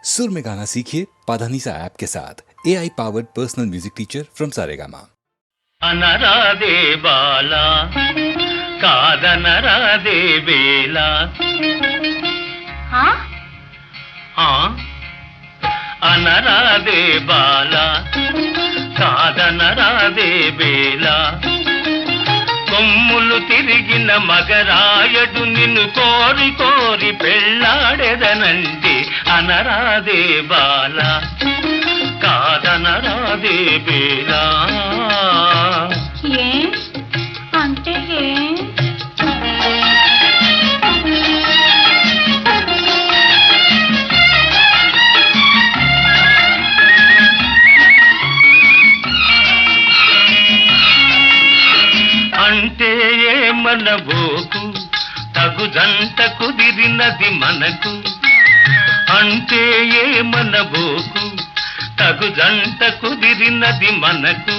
सुर में गाना सीखिए पाधानीसा ऐप के साथ AI powered personal music teacher from Saregama. అనరాదే బాలా కాదనరాదే వేలా అనరాదే బాలా కాదనరాదే వేలా కొమ్ములు తిరిగిన మగరాయడు నిన్ను కోరి కోరి పెళ్ళాడెదనంటే అనరాదే బాలా కాదనరాదే వేలా అంటే అంటే ఏమనబోకు తగు జంట కుదిరినది మనకు అంటే ఏమనబోకు తగు జంట కుదిరినది మనకు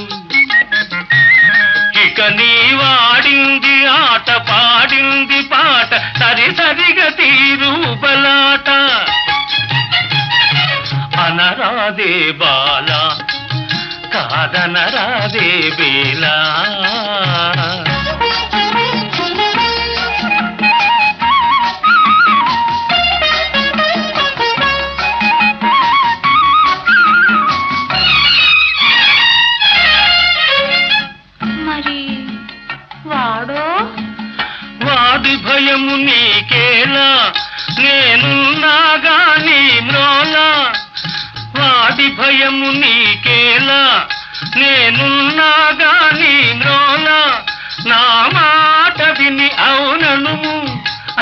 ఇక నీ వాడింది ఆట పాడింది పాట సరి సరిగా తీరు బలాట అనరాదే బాలా కాదనరాదే వేలా వాడి భయము నీకేలా నేనున్నాగా నీ మ్రోలా వాడి భయము నీకేలా నేనున్నాగా నీ మ్రోలా నా మాట విని అవుననుము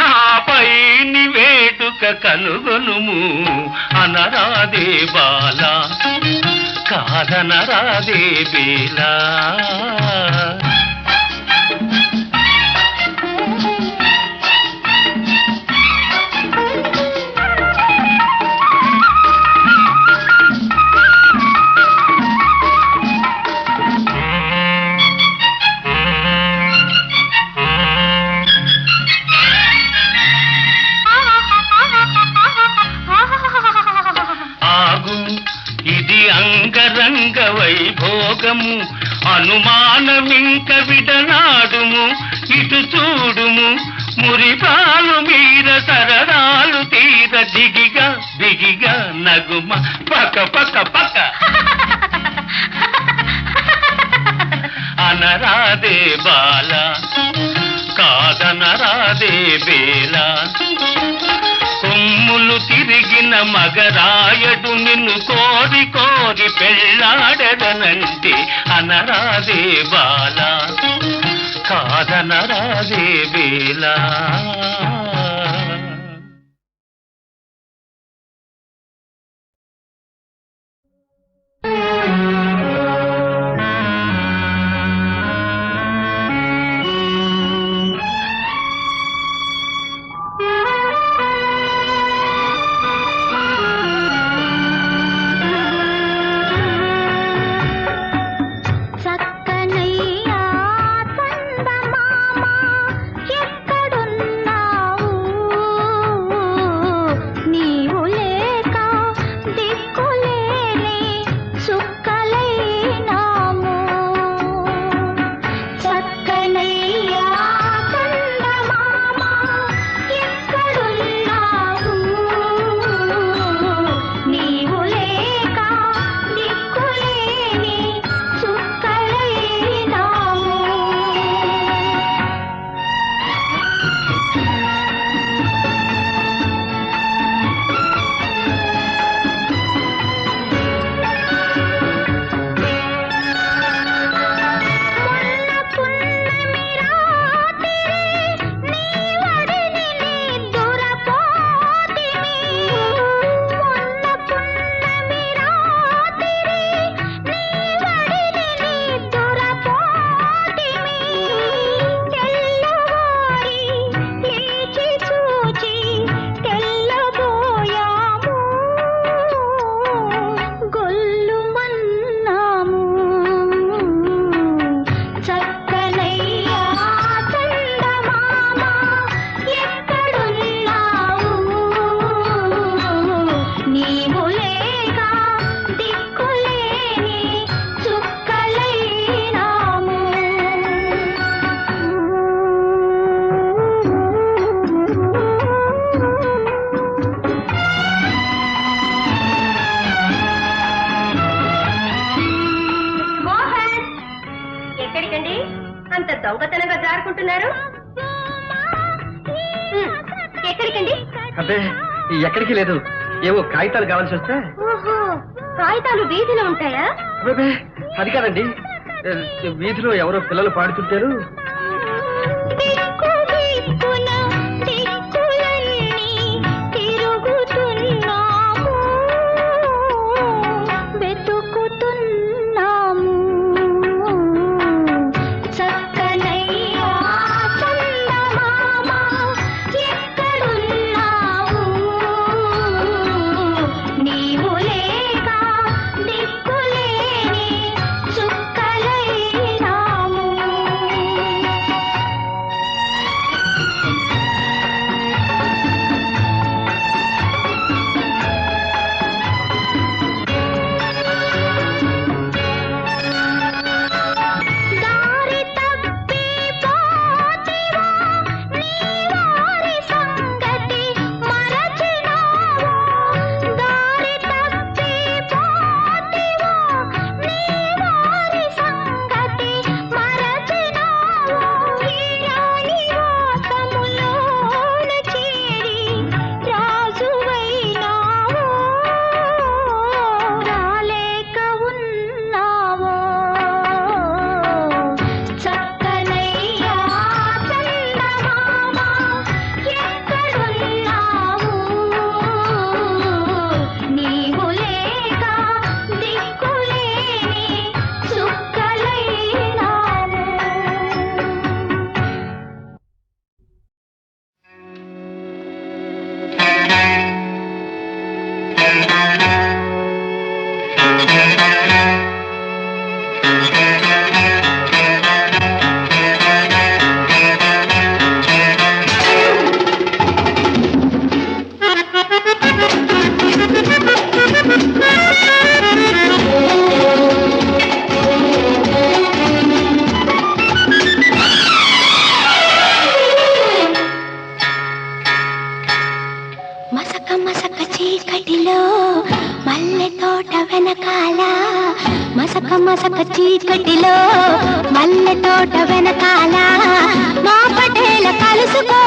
ఆపై నీ వేడుక కనుగొనుము అనరాదే బాలా కాదనరాదే వేలా అంగరంగ వైభోగము అనుమానమింక విడనాడుము ఇటు చూడుము మురిపాలు మీర సరదాలు తీర దిగిగా దిగిగా నగుమ పక పక పక అనరాదే బాలా కాదనరాదే వేలా కొమ్ములు తిరిగిన మగరాయడు నిన్ను కోరి కోరి పెళ్ళాడెదనంటే అనరాదే బాలా కాదనరాదే వేలా చక్కనయ్యా చందమామ ఎక్కడున్నావు మాట్లాడుకుంటున్నారు? ఎక్కడికండి? అదే ఎక్కడికి లేదు, ఏవో కాగితాలు కావాల్సి వస్తే. ఓహో, కాగితాలు వీధిలో ఉంటాయా? అబ్బే, అది కాదండి, వీధిలో ఎవరో పిల్లలు పాడుతుంటారు. మసక చీకటిలో మల్లె తోట వెనకాల మా పటేల కలుసుకో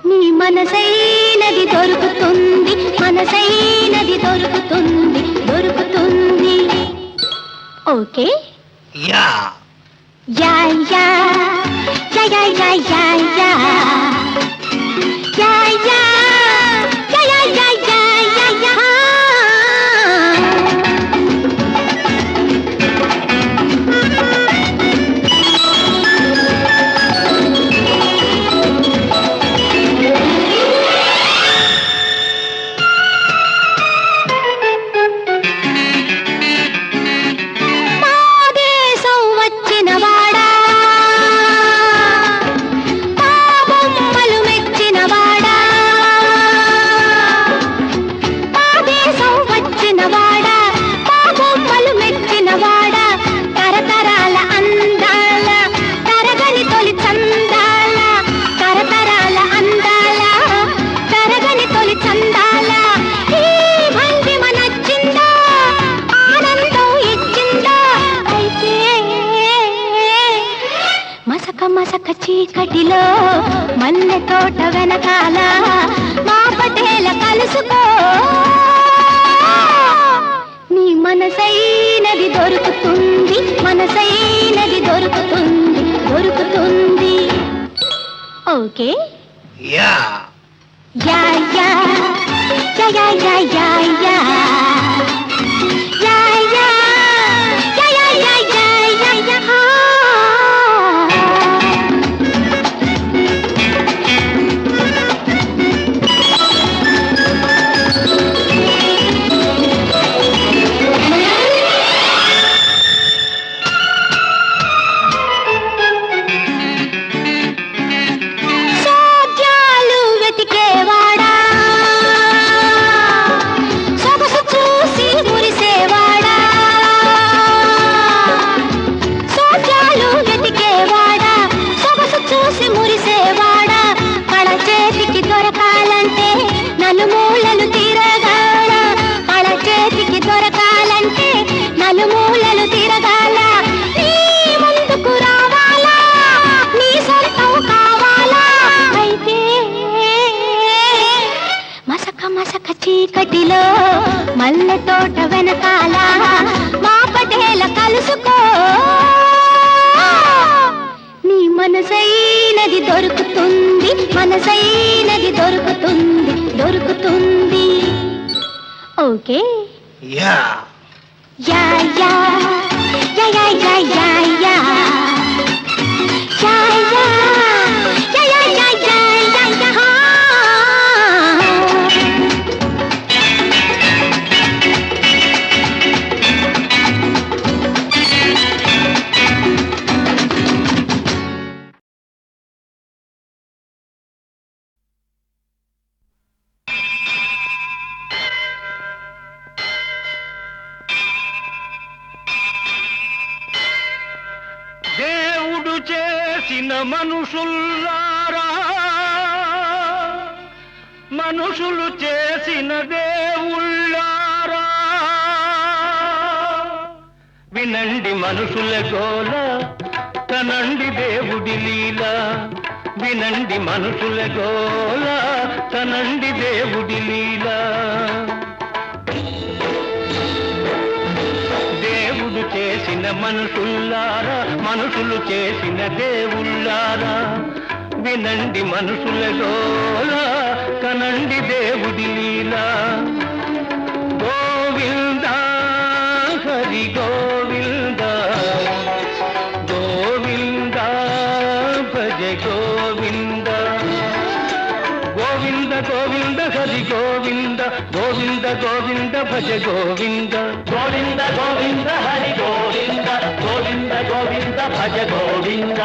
నీ మనసైనది దొరుకుతుంది, మనసైనది దొరుకుతుంది, దొరుకుతుంది. Okay yeah yeah yeah yeah yeah yeah yeah yeah yeah మసక చీకటిలో మల్లె తోట వెనకాల మా పటేల కలుసుకో నీ మనసైనది దొరుకుతుంది, మనసైనది దొరుకుతుంది, దొరుకుతుంది. Okay yeah yeah yeah yeah yeah yeah yeah మసక చీకటిలో మల్లె తోట వెనకాల మా పటేల కలుసుకో నీ మనసైనది దొరుకుతుంది మనసైనది దొరుకుతుంది దొరుకుతుంది okay yeah yeah yeah yeah yeah yeah yeah yeah yeah yeah yeah yeah yeah yeah yeah yeah దేవుడు చేసిన మనుషుల్లారా మనుషులు చేసిన దేవుళ్ళారా వినండి మనుషుల గోల కనండి దేవుడి లీల వినండి మనుషుల గోల కనండి దేవుడి లీల దేవుడు చేసిన మనుషుల్లారా మనుషులు చేసిన దేవుళ్ళారా వినండి మనుషుల గోల కనండి దేవుడి లీలా గోవింద హరి గోవింద గోవింద భజ గోవింద గోవింద గోవింద హరి గోవింద గోవింద గోవింద భజ గోవింద గోవింద గోవింద హరి గోవింద గోవింద గోవింద భజ గోవింద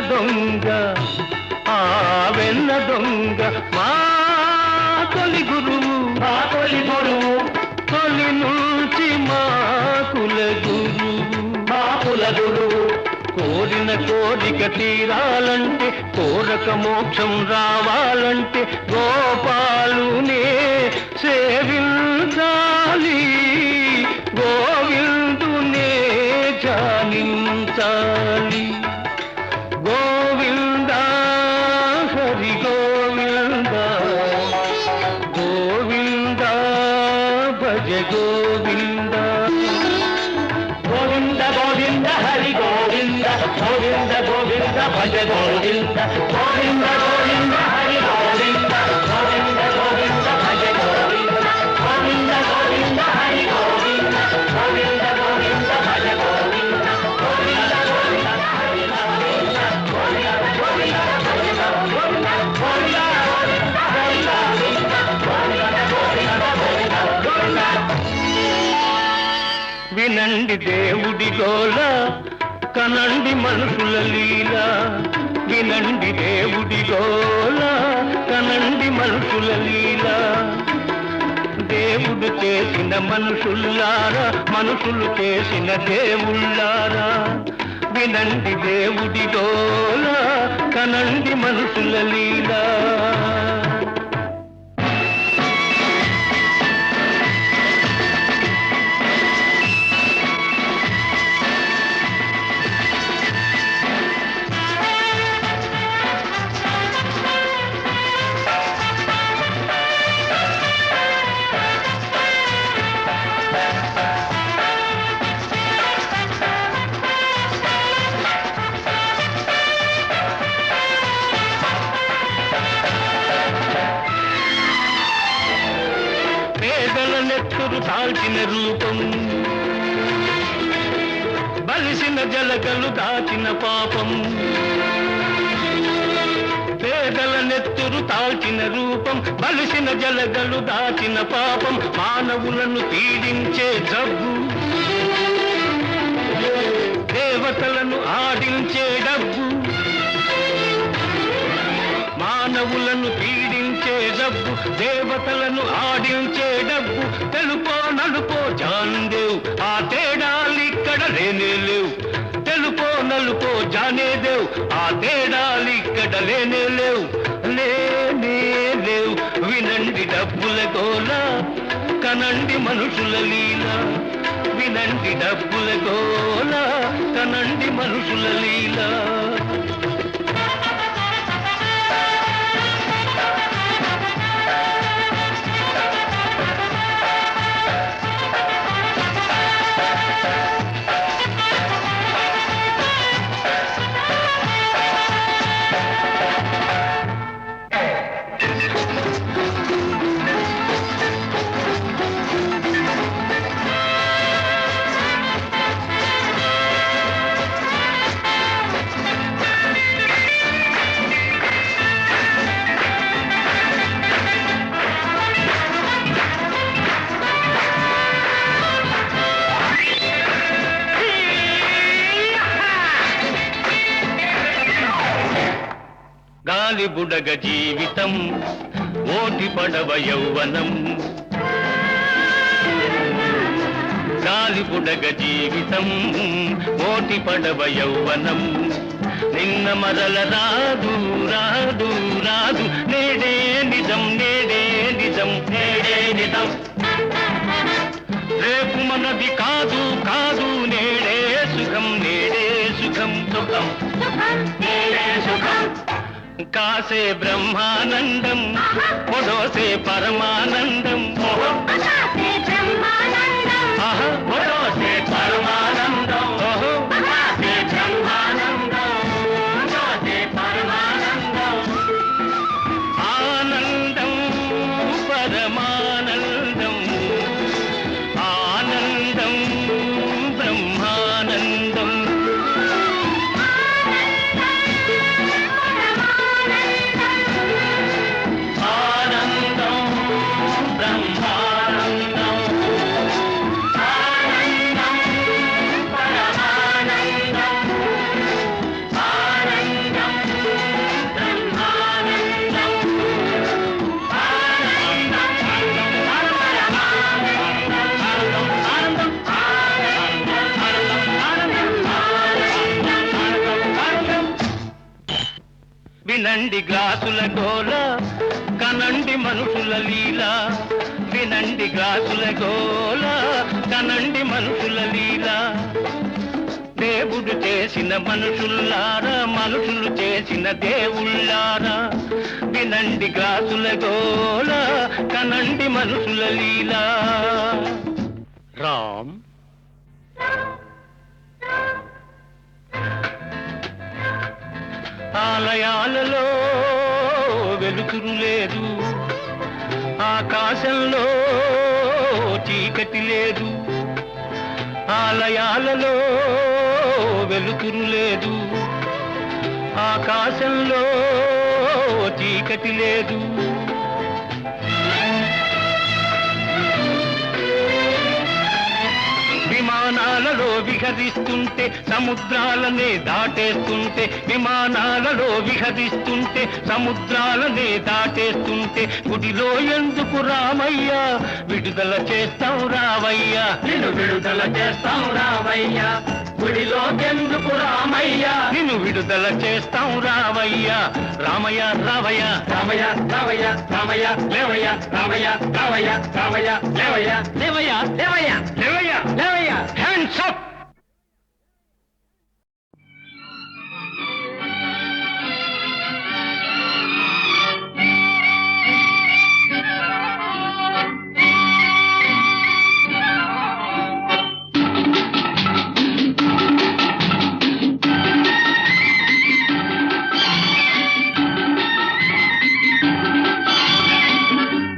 దొంగ ఆ వెన్న దొంగ మా తొలి గురువు తొలి నుంచి మా కుల గురువు కోరిన కోరిక తీరాలంటే కోరక మోక్షం రావాలంటే గోపాలునే సేవించాలి గోవిందునే జానించాలి గోవింద హరి గోవింద గోవింద భజ గోవింద గోవింద గోవింద హరి గోవింద గోవింద గోవింద భజ గోవింద గోవింద గోవింద హరి గోవింద గోవింద గోవింద భజ గోవింద గోవింద గోవింద హరి గోవింద గోవింద గోవింద భజ గోవింద గోవింద గోవింద హరి వినండి దేవుడి గోల కనండి మనుషుల లీల వినండి దేవుడి గోల కనండి మనుషుల లీల దేవుడు చేసిన మనుషుల్లారా మనుషులు చేసిన దేవుళ్ళారా వినండి దేవుడి గోల కనండి మనుషుల లీలా నెత్తురు తాల్చిన రూపం బలిసిన జలగలు దాచిన పాపం పేదల నెత్తురు తాల్చిన రూపం బలిసిన జలగలు దాచిన పాపం మానవులను పీడించే జబ్బు దేవతలను ఆడించే డబ్బు మానవులను పీడించే డబ్బు దేవతలను ఆడించే డబ్బు తెలుపో నలుపో జాందేవ్ ఆ తేడాలిక్క లేనే లేవు, తెలుపో నలుపో జానే దేవు, ఆ తేడాలిక్కడ లేనే లేవు, లేనే లేవు. వినండి డబ్బుల గోల, కనండి మనుషుల లీల, వినండి డబ్బుల గోల, కనండి మనుషుల లీల. గాలి బుడగ జీవితం, ఓటి పడవ యౌవనం, గాలి బుడగ జీవితం, ఓటి పడవ యౌవనం. నిన్న మరల రాదు రాదు రాదు, నేడే నిజం నేడే నిజం నేడే నిజం. రేపు మనది కాదు కాదు, నేడే సుఖం నేడే సుఖం సుఖం నేడే సుఖం. కాసే బ్రహ్మానందం, పొడోసే పరమానందం, పొడోసే పరమానందం, కాసే బ్రహ్మానందం, పొడోసే పరమానందం. ఆనందం పరమానందం, ఆనందం బ్రహ్మానందం. వినండి గ్లాసుల గోల, కనండి మనుషుల లీల, వినండి గ్లాసుల గోల, కనండి మనుషుల లీల. దేవుడు చేసిన మనుషుల్లారా, మనుషులు చేసిన దేవుళ్ళారా, వినండి గ్లాసుల గోల, కనండి మనుషుల లీల. రామ్ ఆలయాలలో వెలుతురు లేదు, ఆకాశంలో చీకటి లేదు. ఆలయాలలో వెలుతురు లేదు, ఆకాశంలో చీకటి లేదు. విమానాలలో విహరిస్తుంటే, సముద్రాలనే దాటేస్తుంటే, విమానాలలో విహరిస్తుంటే, సముద్రాలనే దాటేస్తుంటే, గుడిలో ఎందుకు రామయ్యా, విడుదల చేస్తాం రావయ్యా, నిన్ను విడుదల చేస్తాం రావయ్యా. గుడిలో ఎందుకు రామయ్యా, నిన్ను విడుదల చేస్తాం రావయ్యా. రామయ్య రావయ్య రామయ్య రావయ్య రామయ్య లేవయ్య రామయ్య రావయ్య రామయ్య లేవయ్య లేవయ్య లేవయ్య లేవయ్య లేవయ్య. Hands up.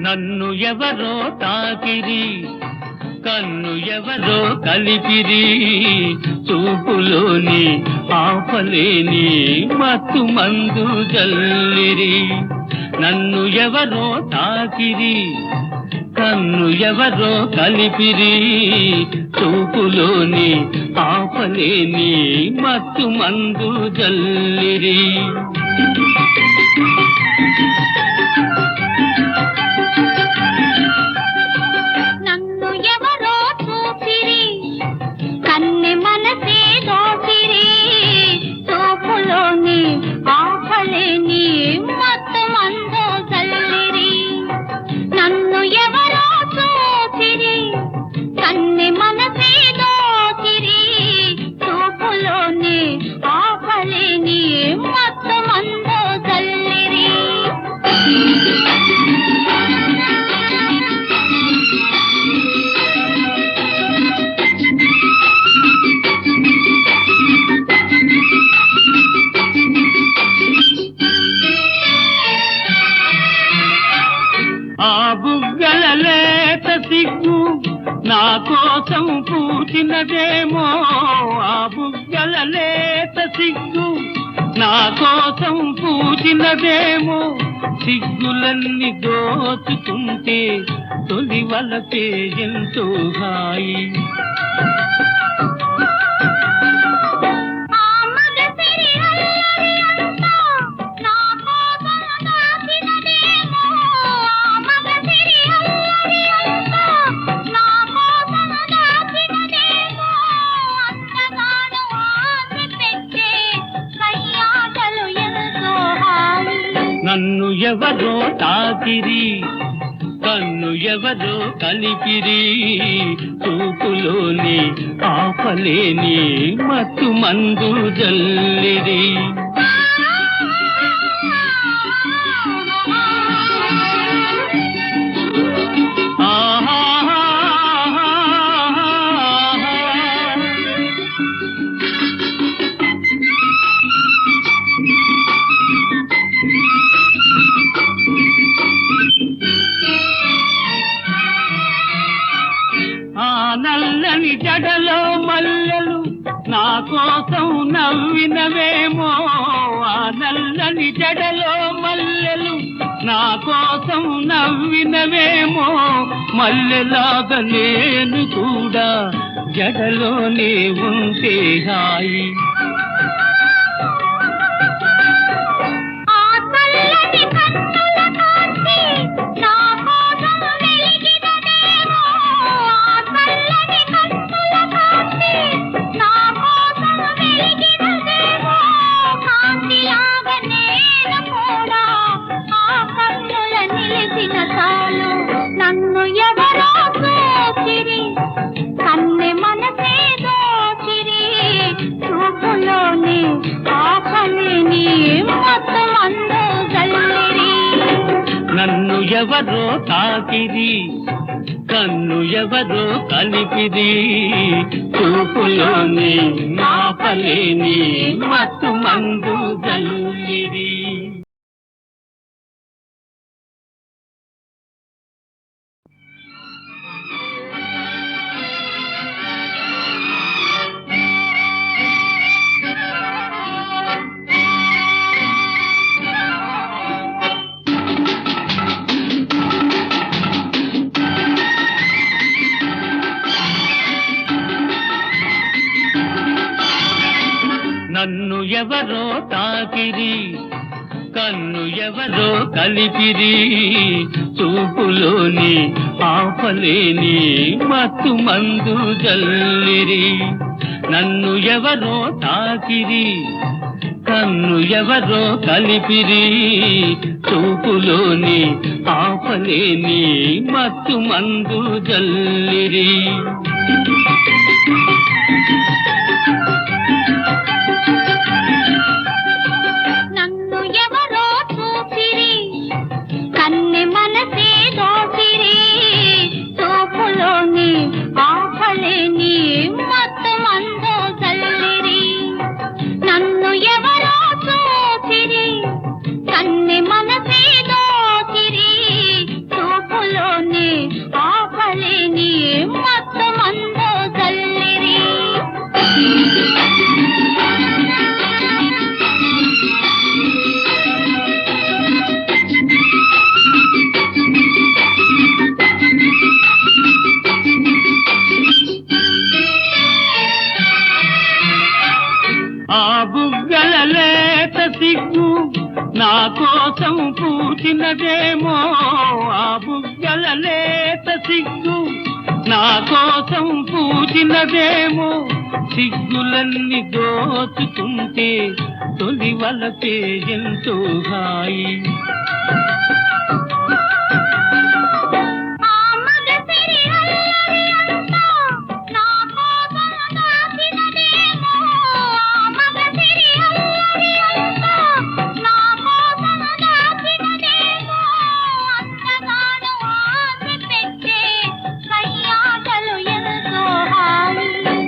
నన్ను ఎవరో తాకిరి, కన్ను ఎవరో కలిపిరి, చూపులోని ఆపలేని మత్తు మందు జల్లిరి. నన్ను ఎవరో తాకిరి, కన్ను ఎవరో కలిపిరి, చూపులోని ఆపలేని మత్తు మందు జల్లిరి. నన్ను ఎవరో చూపిరి, కన్నె మనసే పూచినదేమో ఆ బుగ్గల లేత సిగ్గు, నా కోసం పూచినదేమో సిగ్గులన్నీ దోచుకుంటే తొలి వలపే ఎంతో హాయి. నన్ను ఎవరో తాకిరి, కన్ను ఎవరో కలిపిరి, చూపులోని ఆపలేని మత్తు మందు జల్లిరి. నల్లని జడలో మల్లెలు నా కోసం నవ్వినవేమో, ఆ నల్లని జడలో మల్లెలు నా కోసం నవ్వినవేమో, మల్లెలాగా నేను కూడా జడలోనే ఉంటే హాయి. నన్ను ఎవరో చూచిరి, కన్నె మనసే దోచిరి, చూపులోని ఆపలేని మత్తు మందు జల్లిరి. నన్ను ఎవరో తాకిరి, కన్ను ఎవరో కలిపిరి, చూపులోని ఆపలేని మత్తు మందు జల్లిరి. నన్ను ఎవరో తాకిరి, కన్ను ఎవరో కలిపిరి, చూపులోని ఆపలేని మత్తు మందు జల్లిరి. నన్ను ఎవరో తాకిరి, కన్ను ఎవరో కలిపిరి, చూపులోని ఆపలేని మత్తు మందు జల్లిరి. నన్ను ఎవరో చూసిరి, కన్నె మనసే దోచిరి, చూపులోని ఆపలేని మత్తు మందు జల్లిరి. నన్ను ఎవరో చూసిరి, కన్నె మనసే దోచిరి, చూపులోని ఆపలేని మత్తు మందు జల్లిరి. ఆ బుగ్గల లేత సిగ్గు నా కోసం పూచినదేమో, ఆ బుగ్గల లేత సిగ్గు నా కోసం పూచినదేమో, సిగ్గులన్నీ దోచుకుంటే తొలి వలపే ఎంతో హాయి.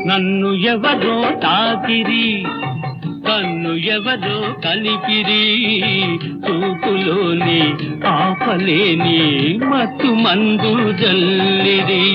నన్ను ఎవరో తాకిరి, కన్ను ఎవరో కలిపిరి, చూపులోని ఆపలేని మత్తు మందు జల్లిరి.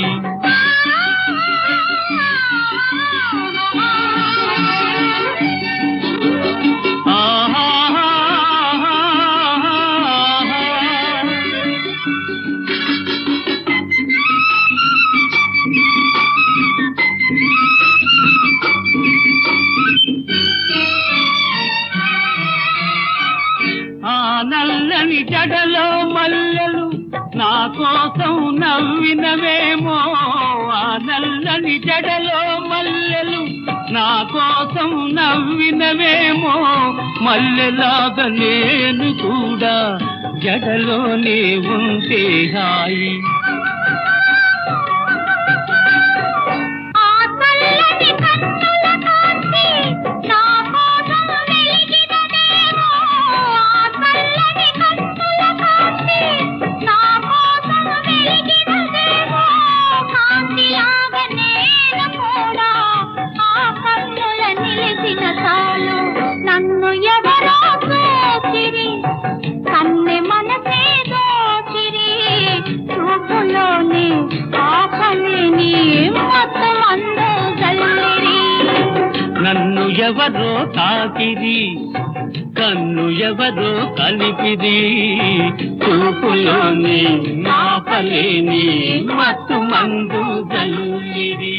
జడలో మల్లెలు నా కోసం నవ్వినవేమో ఆ నల్లని జడలో మల్లెలు నా కోసం నవ్వినవేమో మల్లెలాగా నేను కూడా జడలోనే ఉంటే హాయి నన్ను ఎవరో చూచిరి కన్నె మనసే దోచిరి చూపులోని ఆపలేని మొత్తం అందో జల్లిరి నన్ను ఎవరో తాకిరి కన్ను ఎవరో కలిపిరి చూపులోని నాపలేని మత్తు మందు జల్లిరి